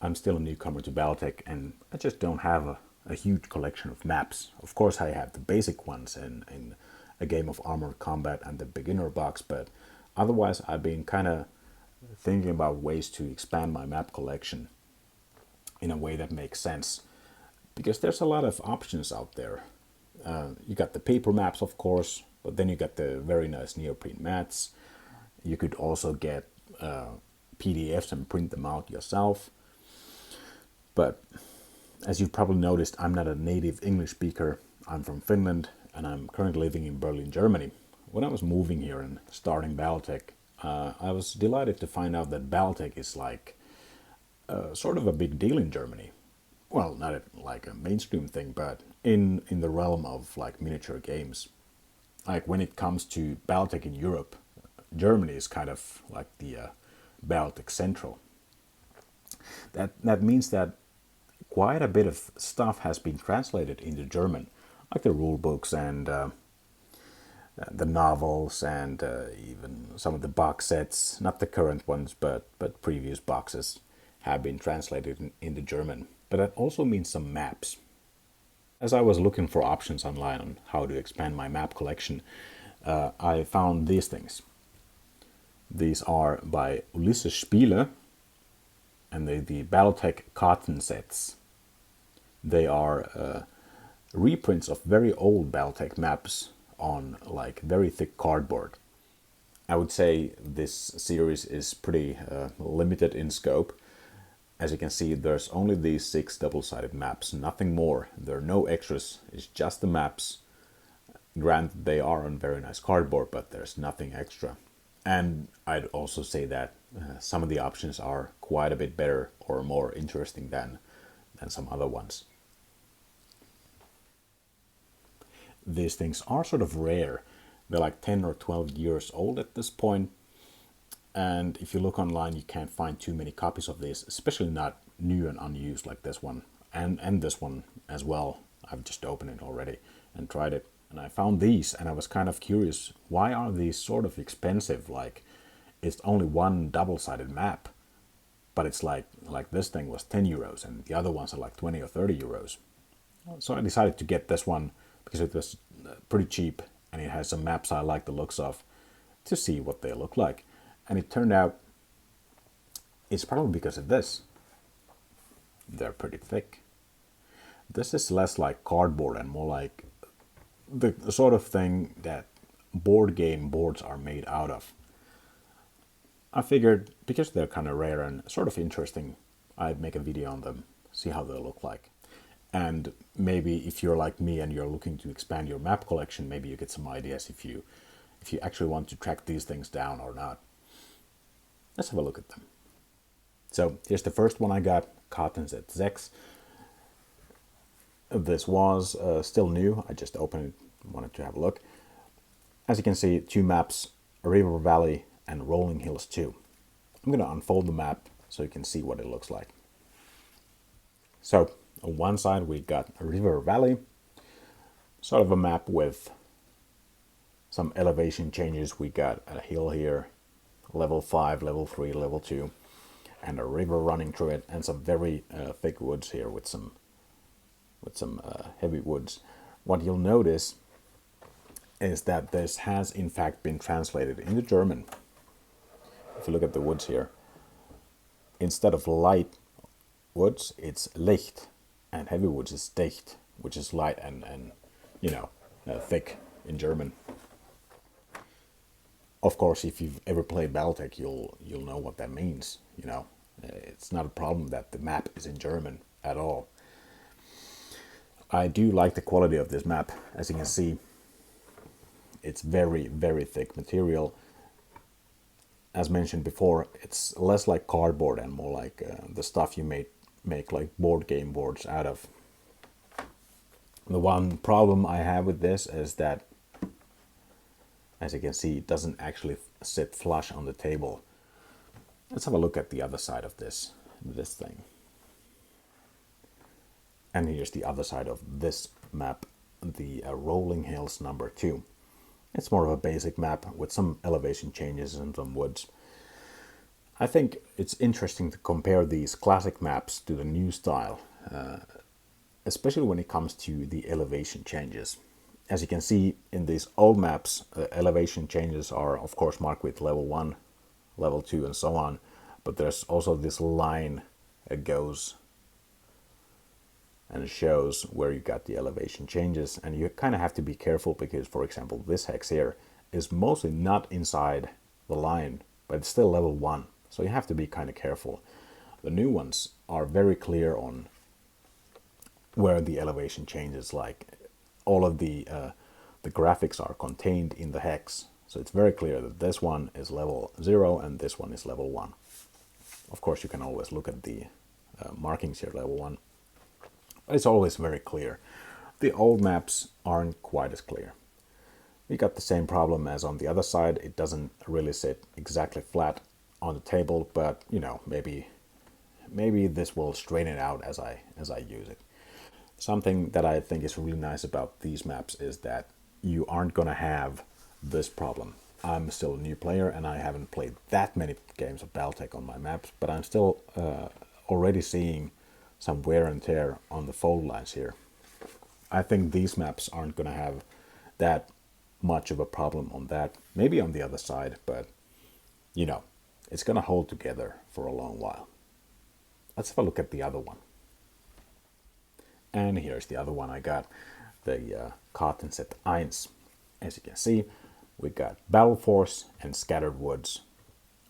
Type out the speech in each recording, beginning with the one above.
I'm still a newcomer to BattleTech, and I just don't have a huge collection of maps. Of course, I have the basic ones in a game of Armored Combat and the beginner box, but otherwise, I've been kind of thinking about ways to expand my map collection in a way that makes sense, because there's a lot of options out there. You got the paper maps, of course, but then you got the very nice neoprene mats. You could also get PDFs and print them out yourself. But as you've probably noticed, I'm not a native English speaker. I'm from Finland, and I'm currently living in Berlin, Germany. When I was moving here and starting BattleTech, I was delighted to find out that BattleTech is like sort of a big deal in Germany. Well, not like a mainstream thing, but in the realm of like miniature games. Like when it comes to BattleTech in Europe, Germany is kind of like the BattleTech Central. That means that quite a bit of stuff has been translated into German, like the rule books and the novels and even some of the box sets, not the current ones, but previous boxes have been translated into German. But that also means some maps. As I was looking for options online on how to expand my map collection, I found these things. These are by Ulisses Spiele, and they're the BattleTech Kartensets. They are reprints of very old BattleTech maps on like very thick cardboard. I would say this series is pretty limited in scope. As you can see, there's only these 6 double-sided maps, nothing more. There are no extras, it's just the maps. Granted, they are on very nice cardboard, but there's nothing extra. And I'd also say that some of the options are quite a bit better or more interesting than some other ones. These things are sort of rare. They're like 10 or 12 years old at this point. And if you look online, you can't find too many copies of this, especially not new and unused like this one. And this one as well. I've just opened it already and tried it. And I found these, and I was kind of curious, why are these sort of expensive? Like, it's only one double-sided map, but it's like this thing was 10 euros, and the other ones are like 20 or 30 euros. So I decided to get this one because it was pretty cheap, and it has some maps I like the looks of, to see what they look like. And it turned out it's probably because of this. They're pretty thick. This is less like cardboard and more like the sort of thing that board game boards are made out of. I figured because they're kind of rare and sort of interesting, I'd make a video on them, see how they look like. And maybe if you're like me and you're looking to expand your map collection, maybe you get some ideas if you actually want to track these things down or not. Let's have a look at them. So here's the first one I got, Kartenset 6. This was still new. I just opened it, wanted to have a look. As you can see, 2 maps, River Valley and Rolling Hills 2. I'm going to unfold the map so you can see what it looks like. So on one side we got River Valley, sort of a map with some elevation changes. We got a hill here, level 5, level 3, level 2, and a river running through it, and some very thick woods here with some heavy woods. What you'll notice is that this has in fact been translated into German. If you look at the woods here, instead of light woods, it's Licht, and heavy woods is dicht, which is light and thick in German. Of course, if you've ever played BattleTech, you'll know what that means. It's not a problem that the map is in German at all. I do like the quality of this map. As you can see, it's very, very thick material. As mentioned before, it's less like cardboard and more like the stuff you make like board game boards out of. The one problem I have with this is that, as you can see, it doesn't actually sit flush on the table. Let's have a look at the other side of this thing. And here's the other side of this map, the Rolling Hills number 2. It's more of a basic map with some elevation changes and some woods. I think it's interesting to compare these classic maps to the new style, especially when it comes to the elevation changes. As you can see in these old maps, elevation changes are of course marked with level 1, level 2 and so on, but there's also this line that goes and shows where you got the elevation changes, and you kind of have to be careful because, for example, this hex here is mostly not inside the line, but it's still level 1, so you have to be kind of careful. The new ones are very clear on where the elevation changes, like all of the graphics are contained in the hex, so it's very clear that this one is level 0 and this one is level 1. Of course, you can always look at the markings here, level 1. It's always very clear. The old maps aren't quite as clear. We got the same problem as on the other side. It doesn't really sit exactly flat on the table, but you know, maybe this will straighten it out as I use it. Something that I think is really nice about these maps is that you aren't gonna have this problem. I'm still a new player and I haven't played that many games of BattleTech on my maps, but I'm still already seeing some wear and tear on the fold lines here. I think these maps aren't going to have that much of a problem on that. Maybe on the other side, but you know, it's going to hold together for a long while. Let's have a look at the other one. And here's the other one I got, the Kartenset 1. As you can see, we got Battleforce and Scattered Woods.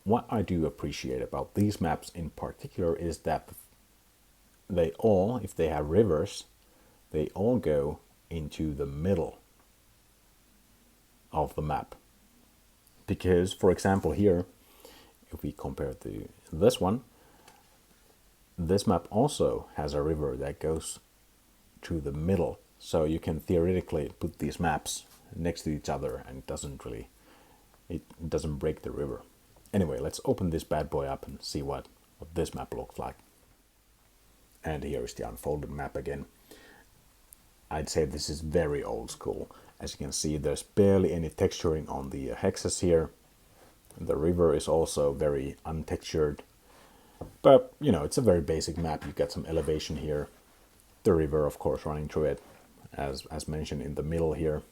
What I do appreciate about these maps in particular is that they all, if they have rivers, they all go into the middle of the map. Because, for example, here, if we compare to this one, this map also has a river that goes to the middle. So you can theoretically put these maps next to each other and it doesn't break the river. Anyway, let's open this bad boy up and see what this map looks like. And here is the unfolded map again. I'd say this is very old school. As you can see, there's barely any texturing on the hexes here. The river is also very untextured. But, you know, it's a very basic map. You get some elevation here. The river, of course, running through it, as mentioned in the middle here.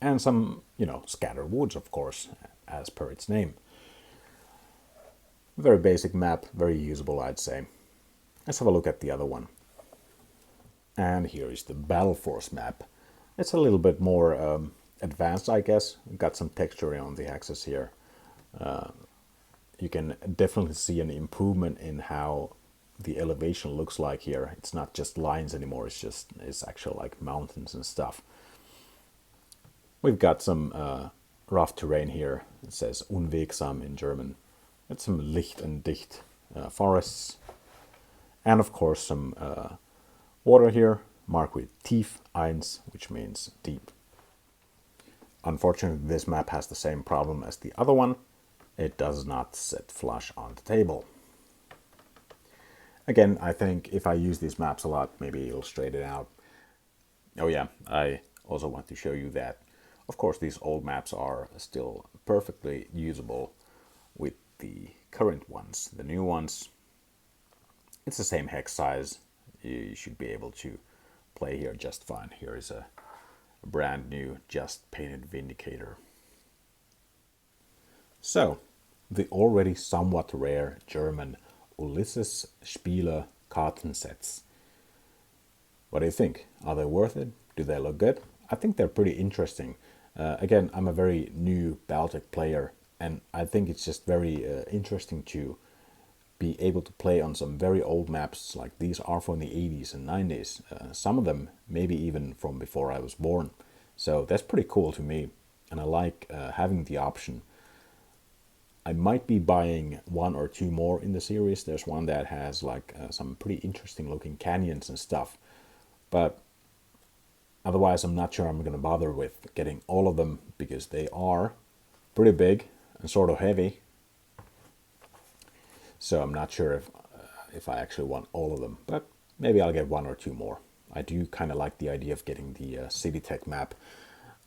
And some, you know, scattered woods, of course, as per its name. Very basic map, very usable, I'd say. Let's have a look at the other one. And here is the Battleforce map. It's a little bit more advanced, I guess. Got some texture on the axis here. You can definitely see an improvement in how the elevation looks like here. It's not just lines anymore, it's actually like mountains and stuff. We've got some rough terrain here. It says unwegsam in German. It's some Licht and Dicht forests. And of course some water here, marked with tief 1, which means deep. Unfortunately, this map has the same problem as the other one. It does not sit flush on the table. Again, I think if I use these maps a lot, maybe it'll straighten it out. Oh yeah, I also want to show you that, of course, these old maps are still perfectly usable with the current ones. The new ones, it's the same hex size. You should be able to play here just fine. Here is a brand new, just painted Vindicator. So, the already somewhat rare German Ulisses Spiele Kartensets. What do you think? Are they worth it? Do they look good? I think they're pretty interesting. Again, I'm a very new BattleTech player, and I think it's just very interesting to be able to play on some very old maps like these are from the 80s and 90s. Some of them maybe even from before I was born. So that's pretty cool to me, and I like having the option. I might be buying one or two more in the series. There's one that has like some pretty interesting looking canyons and stuff. But otherwise, I'm not sure I'm going to bother with getting all of them because they are pretty big and sort of heavy. So I'm not sure if I actually want all of them, but maybe I'll get one or two more. I do kind of like the idea of getting the CityTech map.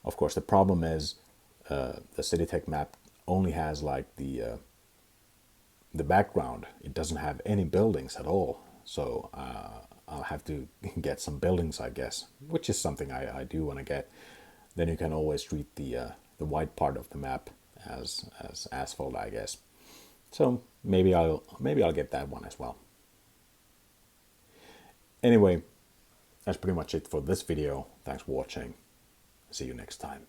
Of course, the problem is the CityTech map only has like the the background, it doesn't have any buildings at all. So I'll have to get some buildings, I guess, which is something I do want to get. Then you can always treat the white part of the map as asphalt, I guess. So maybe I'll get that one as well. Anyway, that's pretty much it for this video. Thanks for watching. See you next time.